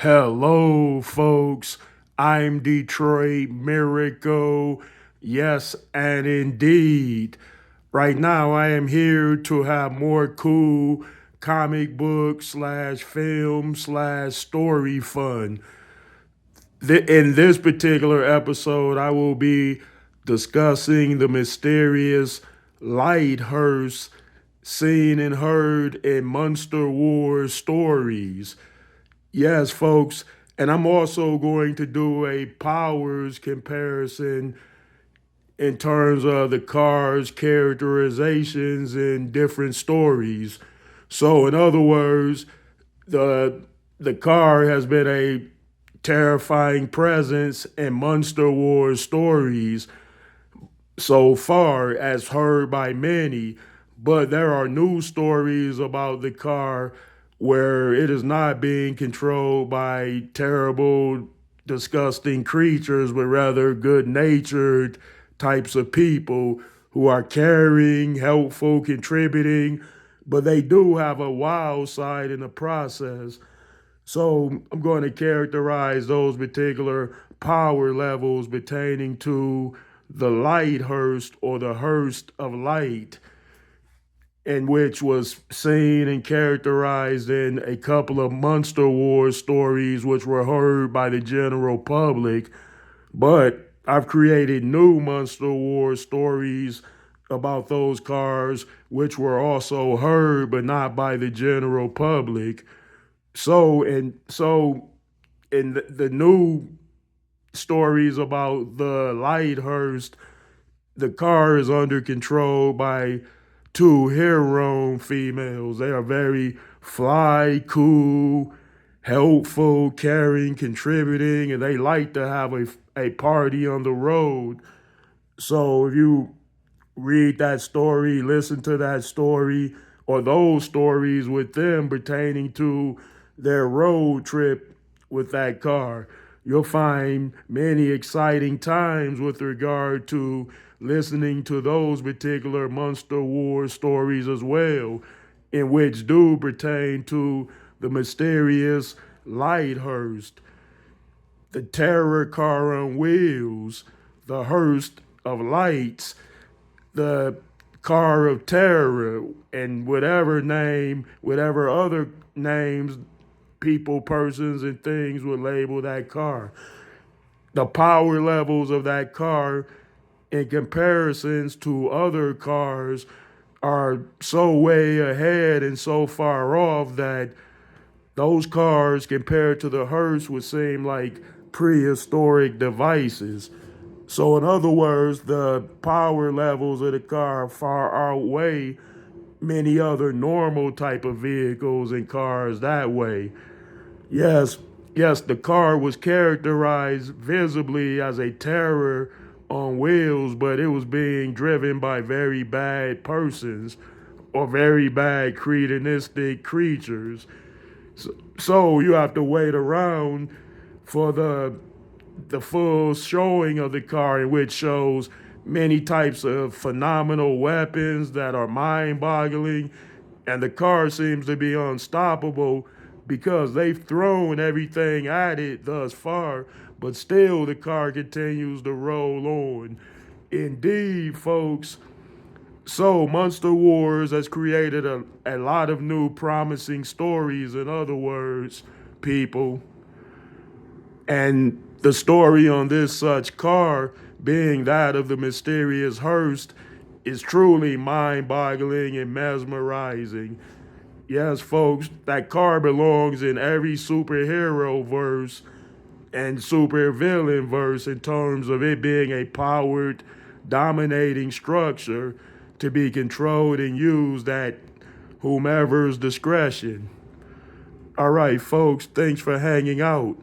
Hello, folks. I'm Detroit Miracle. Yes, and indeed. Right now, I am here to have more cool comic book slash film slash story fun. In this particular episode, I will be discussing the mysterious light hearse seen and heard in Monster Wars stories. Yes, folks. And I'm also going to do a powers comparison in terms of the car's characterizations in different stories. So, in other words, the the car has been a terrifying presence in Monster Wars stories so far, as heard by many, but there are new stories about the car where it is not being controlled by terrible, disgusting creatures, but rather good natured types of people who are caring, helpful, contributing, but they do have a wild side in the process. So I'm going to characterize those particular power levels pertaining to the light hearse or the hearse of light, in which was seen and characterized in a couple of Monster Wars stories, which were heard by the general public. But I've created new Monster Wars stories about those cars, which were also heard but not by the general public. So in the new stories about the Lighthurst, the car is under control by two hero females. They are very fly, cool, helpful, caring, contributing, and they like to have a party on the road. So if you read that story, listen to that story, or those stories with them pertaining to their road trip with that car. You'll find many exciting times with regard to listening to those particular Monster War stories as well, in which do pertain to the mysterious Lighthurst, the terror car on wheels, the hearse of lights, the car of terror, and whatever other names people, persons, and things would label that car. The power levels of that car in comparisons to other cars are so way ahead and so far off that those cars compared to the hearse would seem like prehistoric devices. So, in other words, the power levels of the car far outweigh many other normal type of vehicles and cars that way. Yes, yes, the car was characterized visibly as a terror on wheels, but it was being driven by very bad persons or very bad creationistic creatures. So you have to wait around for the full showing of the car, in which shows many types of phenomenal weapons that are mind-boggling, and the car seems to be unstoppable because they've thrown everything at it thus far, but still the car continues to roll on. Indeed, folks. So, Monster Wars has created a lot of new promising stories, in other words, people. And the story on this such car, being that of the mysterious hearse, is truly mind boggling and mesmerizing. Yes, folks, that car belongs in every superhero verse and supervillain verse in terms of it being a powered, dominating structure to be controlled and used at whomever's discretion. All right, folks, thanks for hanging out.